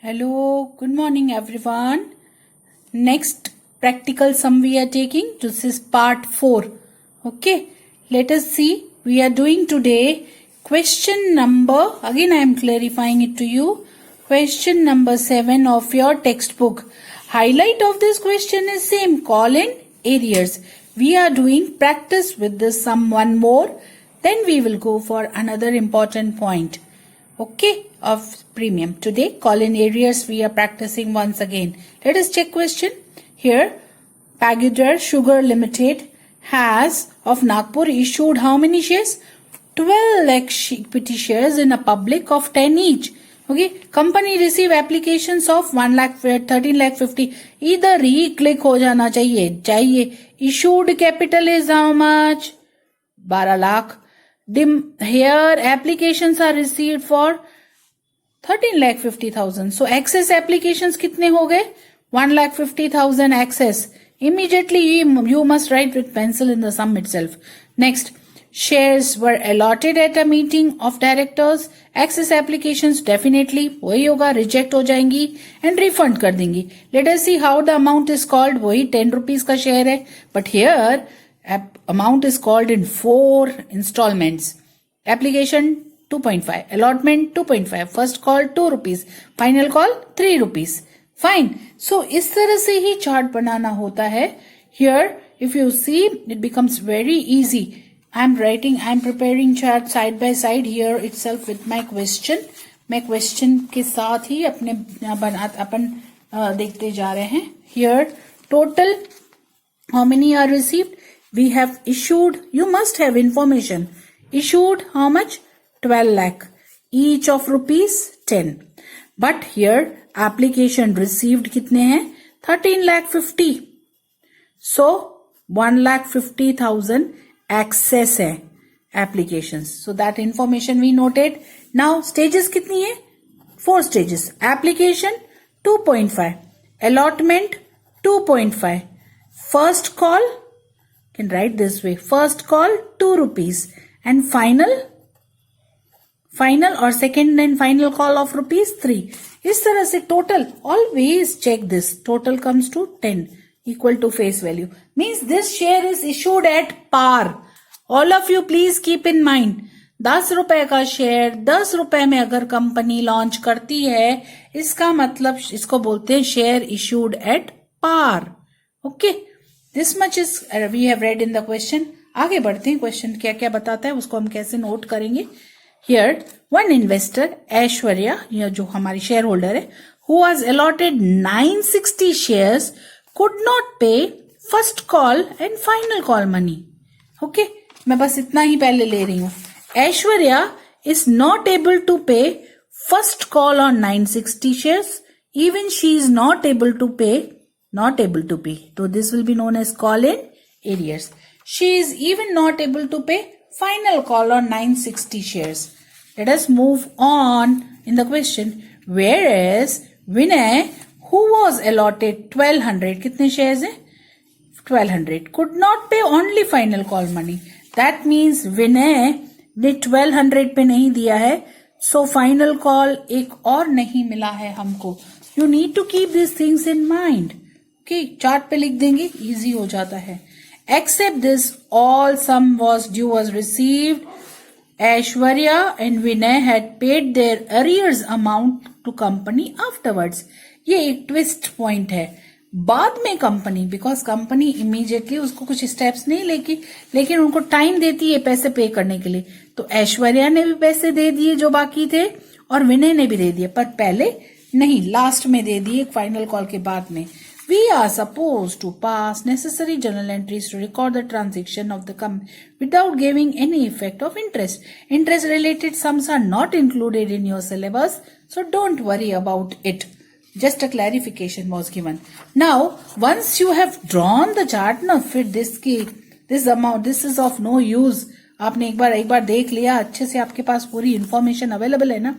Hello, good morning everyone. Next practical sum we are taking. This is part 4. Okay, let us see. We are doing today question number, again I am clarifying it to you. Question number 7 of your textbook. Highlight of this question is same, colon areas. We are doing practice with this sum one more. Then we will go for another important point. Okay, of premium. Today, colon areas we are practicing once again. Let us check question. Here, Pagidar Sugar Limited has of Nagpur issued how many shares? 12 lakh equity shares in a public of 10 each. Okay, company receive applications of 1 lakh 13 lakh 50. Either re-click हो जाना चाहिए. Issued capital is how much? 12 lakh. Here applications are received for 13 lakh 50,000. So excess applications कितने हो गए? 1 lakh 50,000 excess. Immediately you must write with pencil in the sum itself. Next, shares were allotted at a meeting of directors. Excess applications definitely वही होगा, reject हो जाएंगी and refund कर देंगी. Let us see how the amount is called. वही 10 rupees का share है. But here amount is called in 4 installments. Application 2.5, allotment 2.5, first call 2 rupees, final call 3 rupees. Fine. So इस तरह से ही चार्ट बनाना होता है. Here if you see it becomes very easy. I am preparing chart side by side here itself with my question. मैं question के साथ ही अपन देखते जा रहे हैं. Here total how many are received? We have issued, you must have information. Issued how much? 12 lakh. Each of rupees 10. But here application received कितने हैं? 13 lakh 50. So 1 lakh 50,000 excess है applications. So that information we noted. Now stages कितनी है? 4 stages. Application 2.5. Allotment 2.5. First call, can write this way, first call 2 rupees and final or second and final call of rupees 3. इस तरह से total, always check this, total comes to 10 equal to face value, means this share is issued at par. All of you please keep in mind, 10 रुपए का share 10 रुपए में अगर company launch करती है, इसका मतलब इसको बोलते हैं share issued at par. Okay, this much is we have read in the question. आगे बढ़ते हैं, क्वेश्चन क्या क्या बताता है उसको हम कैसे नोट करेंगे. हियर वन इन्वेस्टर ऐश्वर्या, यह जो हमारी शेयर होल्डर है, who was allotted 960 shares could not pay first call and final call money. Okay, मैं बस इतना ही पहले ले रही हूं. Aishwarya is not able to pay first call on 960 shares. Even she is not able to pay. So this will be known as call in arrears. She is even not able to pay final call on 960 shares. Let us move on in the question. Whereas Vinay, who was allotted 1200, कितने shares हैं? 1200, could not pay only final call money. That means Vinay ने 1200 पे नहीं दिया है. So final call एक और नहीं मिला है हमको. You need to keep these things in mind. Okay, chart पे लिख देंगे, इजी हो जाता है. Except this, all sum was due was received. Aishwarya and Vinay had paid their arrears amount to company afterwards. ये एक ट्विस्ट पॉइंट है. बाद में कंपनी, बिकॉज कंपनी इमीडिएटली उसको कुछ स्टेप्स नहीं लेगी, लेकिन उनको टाइम देती है पैसे पे करने के लिए. तो ऐश्वर्या ने भी पैसे दे दिए जो बाकी थे और विनय ने भी दे दिए, पर पहले नहीं, लास्ट में दे दिए फाइनल कॉल के बाद में. We are supposed to pass necessary journal entries to record the transaction of the company without giving any effect of interest. Interest related sums are not included in your syllabus, so don't worry about it. Just a clarification was given. Now, once you have drawn the chart, now फिर this amount, this is of no use. आपने एक बार देख लिया, अच्छे से आपके पास पूरी information available है ना.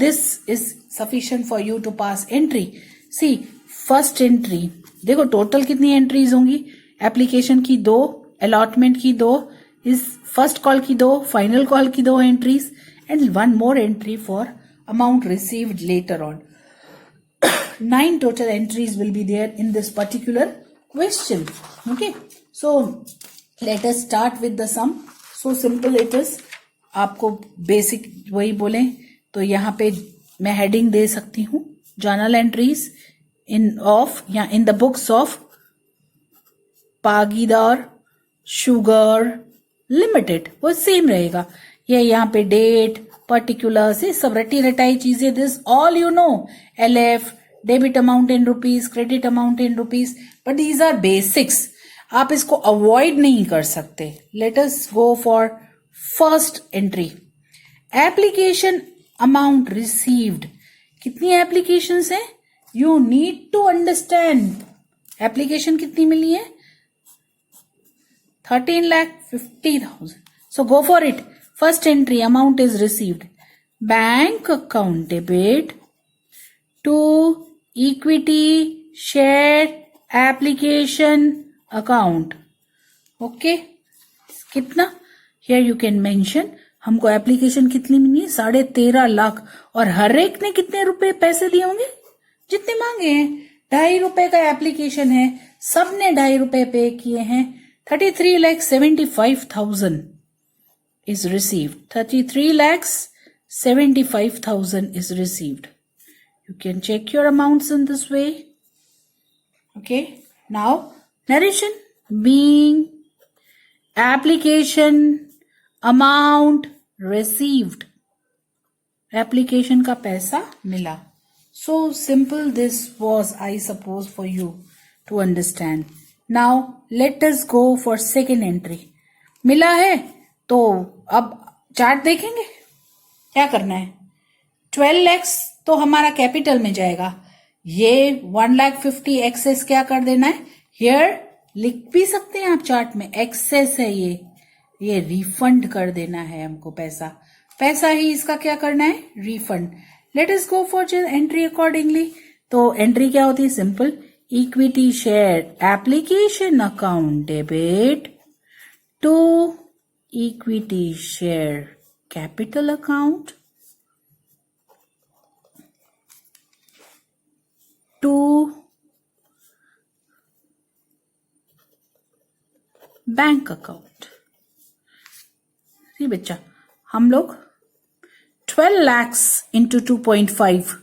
This is sufficient for you to pass entry. See, first entry देखो, टोटल कितनी एंट्रीज होंगी? एप्लीकेशन की 2, अलॉटमेंट की 2, इस फर्स्ट कॉल की 2, फाइनल कॉल की 2 entries and 1 more entry for amount received later on. 9 total entries will be there in this particular question. Okay, so let us start with the sum. So simple it is. आपको basic वही बोले तो यहाँ पे मैं heading दे सकती हूँ, journal entries in of या in the books of Pagidar sugar limited, वो सेम रहेगा. ये यहाँ पे डेट, पर्टिकुलर्स, ये सब रटी रटाई चीजें, this all you know. LF, debit amount in rupees, credit amount in rupees, but these are basics. आप इसको अवॉइड नहीं कर सकते. Let us go for first entry. Application amount received. कितनी एप्लीकेशंस हैं? You need to understand. Application कितनी मिली है? 13,50,000. So go for it. First entry, amount is received. Bank account debit to equity share application account. Okay. कितना? Here you can mention. हमको application कितनी मिली है? 13.5 लाख. और हर एक ने कितने रुपए पैसे दिए होंगे? जितने मांगे हैं. 2.5 रुपए का एप्लीकेशन है, सबने 2.5 रुपए पे किए हैं. 33,75,000 is received. 33,75,000 is received. You can check your amounts in this way. Okay. Now, narration. Being application amount received. Application का पैसा मिला. So simple this was, I suppose, for you to understand. Now let us go for second entry. मिला है तो अब chart देखेंगे. क्या करना है? 12 lakhs तो हमारा कैपिटल में जाएगा. ये 1,50,000 एक्सेस क्या कर देना है? हियर लिख भी सकते हैं आप चार्ट में, एक्सेस है ये रिफंड कर देना है हमको. पैसा ही इसका क्या करना है? Refund. Late us go for entry accordingly. तो एंट्री क्या होती है? Simple. Equity share application account debit to equity share capital account to bank account. बच्चा हम लोग 12 lakhs into 2.5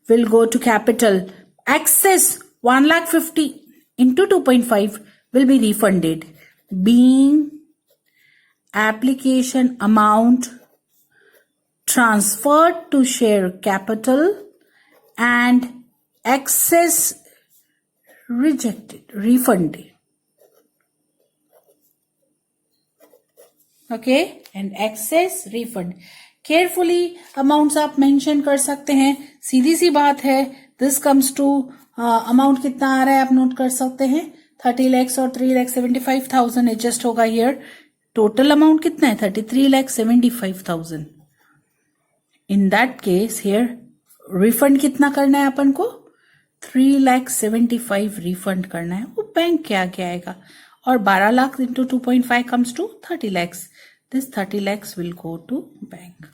will go to capital. Excess 1,50,000 into 2.5 will be refunded. Being application amount transferred to share capital and excess refunded. Okay, and excess refund. Carefully amounts आप mention कर सकते हैं. सीधी सी बात है. This comes to amount कितना आ रहा है आप नोट कर सकते हैं. 30 lakhs और 3,75,000 एडजस्ट होगा. हियर टोटल अमाउंट कितना है? 33,75,000. In that case here refund कितना करना है अपन को? 3,75,000 रिफंड करना है. वो बैंक के आगे आएगा. और 12 lakh into 2.5 comes to 30 lakhs. This 30 lakhs will go to bank.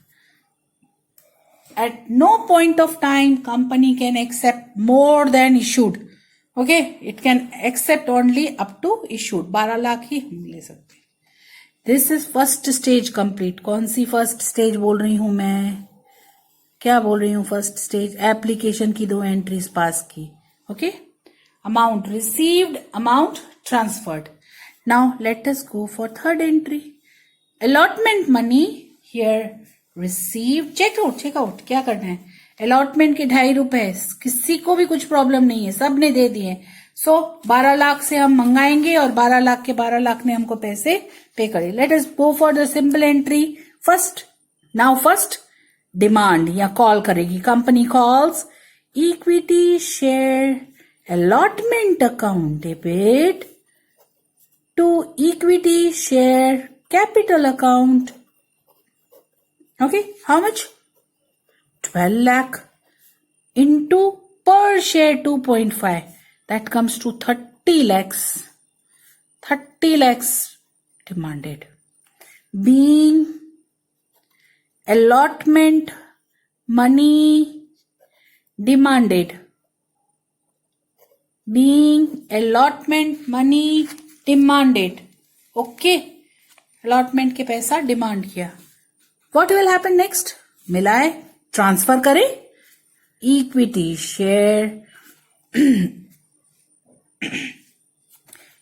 At no point of time company can accept more than issued. Okay, it can accept only up to issued. 12 lakh ही हम ले सकते हैं. This is first stage complete. कौन सी first stage बोल रही हूं मैं? क्या बोल रही हूं? first stage एप्लीकेशन की 2 एंट्रीज पास की. Okay, amount received, amount transferred. Now let us go for third entry. Allotment money here. Receive. Checkout क्या करना है? अलॉटमेंट के 2.5 रुपए. किसी को भी कुछ प्रॉब्लम नहीं है, सब ने दे दिए. सो 12 लाख से हम मंगाएंगे और 12 लाख के 12 लाख ने हमको पैसे पे करे. Let us go for the simple entry. First demand या कॉल करेगी. Company calls equity share allotment account debit to equity share capital account. Okay, how much? 12 lakh into per share 2.5. That comes to 30 lakhs. 30 lakhs demanded. Being allotment money demanded. being allotment money demanded. Okay, allotment के पैसा demand किया. What will happen next? मिलाए, transfer करें, equity share,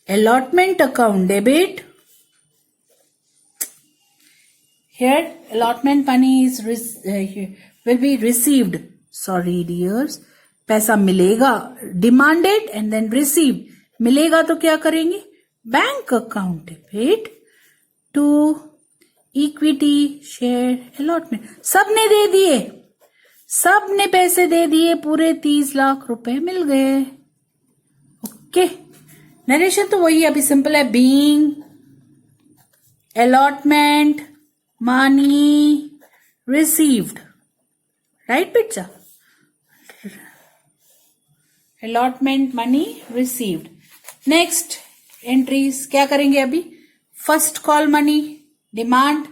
allotment account debit. Here allotment money is will be received. Sorry dears, पैसा मिलेगा, demanded and then received. मिलेगा तो क्या करेंगे? Bank account debit to equity share allotment. सबने दे दिए, सबने पैसे दे दिए, पूरे 30 लाख रुपए मिल गए. ओके, नरेशन तो वही अभी सिंपल है. Being allotment money received, right बेटा? Allotment money received. Next entries क्या करेंगे अभी? फर्स्ट कॉल मनी डिमांड,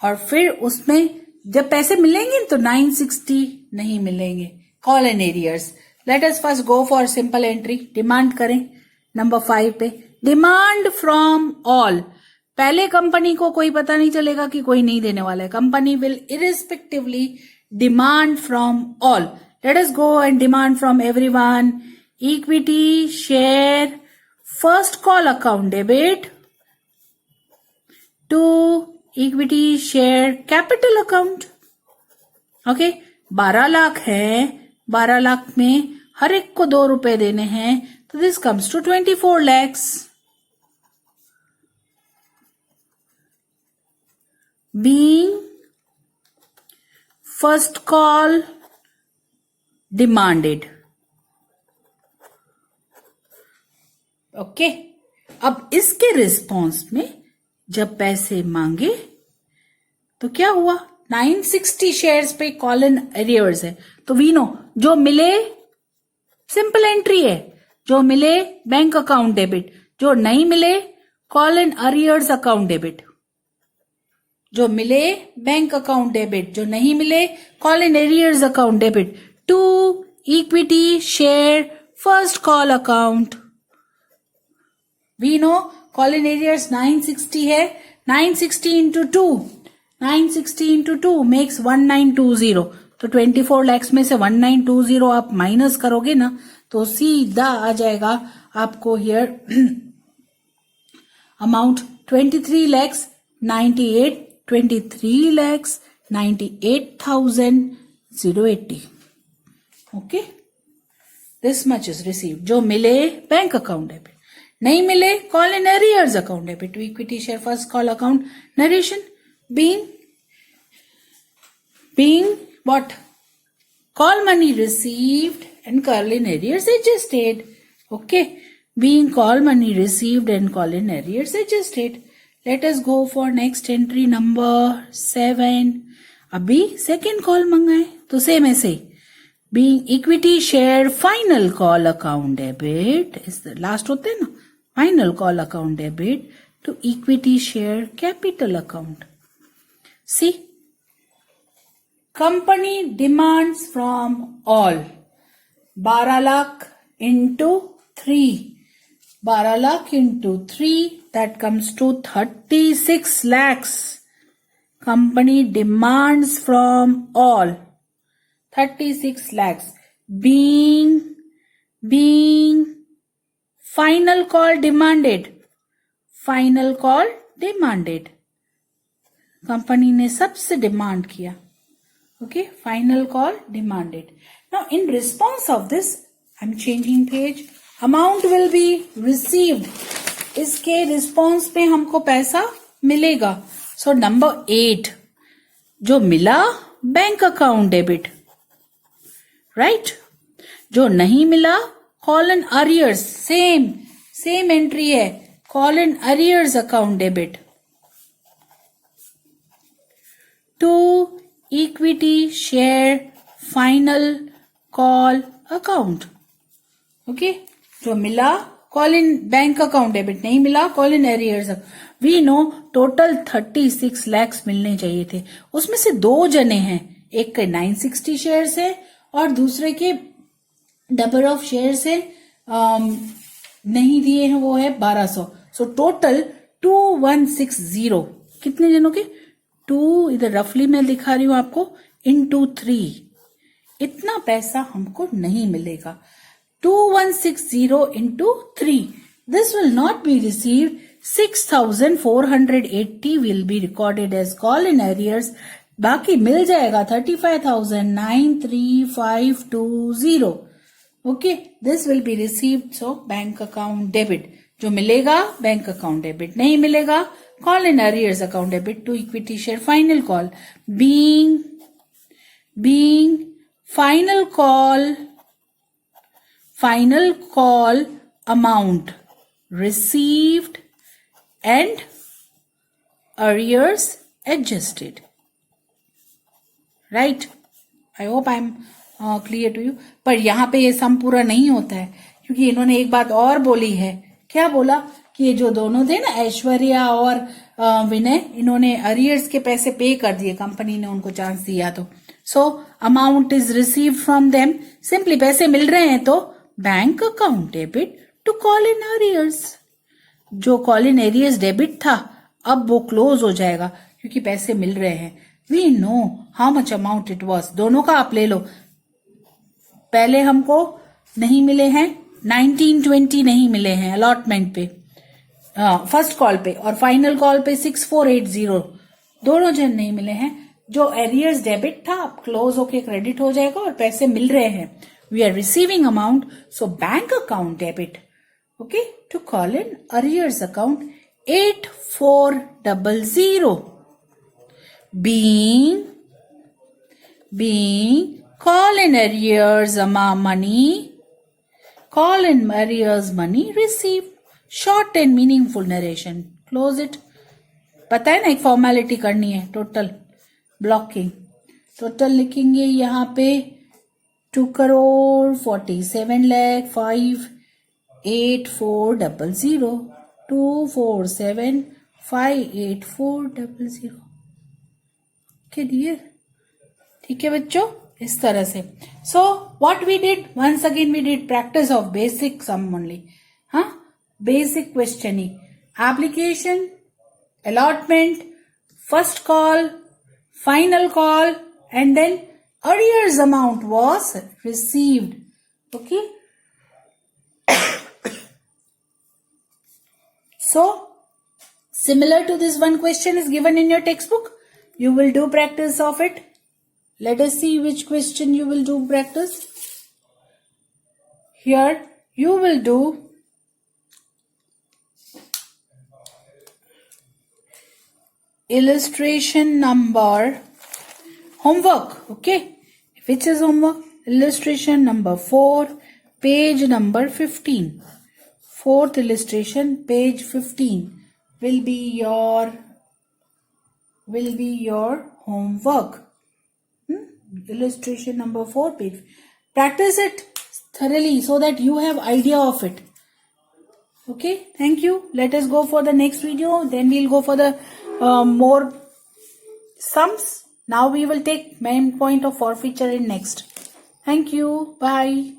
और फिर उसमें जब पैसे मिलेंगे तो 960 नहीं मिलेंगे. Call and arrears. Let us first go for simple entry. Demand करें नंबर 5 पे. Demand from all. पहले कंपनी को कोई पता नहीं चलेगा कि कोई नहीं देने वाला है. Company will irrespectively demand from all. Let us go and demand from everyone. Equity share first call account debit to equity share capital account. Okay, 12 lakh है, 12 लाख में हर एक को 2 रुपए देने हैं, तो this comes to 24 lakhs. Being first call demanded. Okay, अब इसके रिस्पॉन्स में जब पैसे मांगे तो क्या हुआ? 960 शेयर्स पे कॉल इन एरियर्स है, तो वी नो जो मिले सिंपल एंट्री है, जो मिले बैंक अकाउंट डेबिट, जो नहीं मिले call in arrears account debit. जो मिले बैंक अकाउंट डेबिट, जो नहीं मिले call in arrears account debit to equity share first call account. We know call in arrears 960 है. 960 इंटू 2, 960 इंटू 2 मेक्स 1920. तो 24 lakhs में से 1920 आप माइनस करोगे ना, तो सीधा आ जाएगा आपको here amount 23,98,080. Okay, this much is received. जो मिले बैंक अकाउंट डेबिट, नहीं मिले call in arrears account debit to equity share first call account. Narration being what? Call money received and call in arrears adjusted. Okay, being call money received and call in arrears adjusted. Let us go for next entry number 7. अभी second call मंगाए तो same ऐसे. Being equity share final call account debit is the last होते हैं ना, final call account debit to equity share capital account. See, company demands from all. 12 lakh into 3. 12 lakh into 3, that comes to 36 lakhs. Company demands from all. 36 lakhs. Being final call demanded. Final call demanded. Company ने सबसे demand किया. Okay, final call demanded. Now, in response of this, I'm changing page. Amount will be received. इसके response पे हमको पैसा मिलेगा. So, number 8. जो मिला बैंक अकाउंट डेबिट, राइट? जो नहीं मिला call in arrears, same entry है, call in arrears account debit to equity share final call account. Okay, जो मिला call in bank account debit, नहीं मिला call in arrears. We know total 36 lakhs मिलने चाहिए थे. उसमें से 2 जने हैं, एक के 960 शेयर्स है और दूसरे के नंबर ऑफ शेयर्स है नहीं दिए हैं वो है 1200. So total 2160. कितने जनों के? 2, इधर रफली मैं दिखा रही हूं आपको, into 3. इतना पैसा हमको नहीं मिलेगा. 2160 into 3. This will not be received. 6480 will be recorded as call in arrears. बाकी मिल जाएगा 35,93520. Okay, this will be received. So bank account debit. जो मिलेगा बैंक अकाउंट डेबिट, नहीं मिलेगा call in arrears account debit to equity share final call. being final call amount received and arrears adjusted. Right? I hope I am clear to you. पर यहाँ पे ये सम पूरा नहीं होता है क्योंकि इन्होंने एक बात और बोली है. क्या बोला? कि ये जो दोनों थे ना, ऐश्वर्या और विनय, इन्होंने अरियर्स के पैसे पे कर दिए, कंपनी ने उनको चांस दिया तो. So amount is received from them. Simply पैसे मिल रहे हैं तो bank account debit to call in arrears. जो कॉल इन एरियर्स डेबिट था अब वो क्लोज हो जाएगा क्योंकि पैसे मिल रहे हैं. We know how much amount it was. दोनों का आप ले लो. पहले हमको नहीं मिले हैं 1920 नहीं मिले हैं अलॉटमेंट पे, फर्स्ट कॉल पे, और फाइनल कॉल पे 6480 दोनों जन नहीं मिले हैं. जो एरियर्स डेबिट था अब क्लोज होके क्रेडिट हो जाएगा और पैसे मिल रहे हैं. We are receiving amount, so bank account debit. Okay, to call in arrears account 8400. being call in arrears money received. Short and meaningful narration. Close it. पता है ना, एक फॉर्मेलिटी करनी है. Total blocking. टोटल लिखेंगे यहाँ पे 2,47,05,8400. 247,58400. के दिए. ठीक है बच्चों, इस तरह से. So what we did, once again we did practice of basic sum only. हाँ, basic questioning, application, allotment, first call, final call, and then arrears amount was received. Okay. So, similar to this one question is given in your textbook. You will do practice of it. Let us see which question you will do practice. Here you will do illustration number homework. Okay, which is homework? Illustration number 4, page number 15. Fourth illustration, page 15 will be your homework. Illustration number 4, page. Practice it thoroughly so that you have idea of it. Okay, thank you. Let us go for the next video. Then we'll go for the more sums. Now we will take main point of forfeiture in next. Thank you. Bye.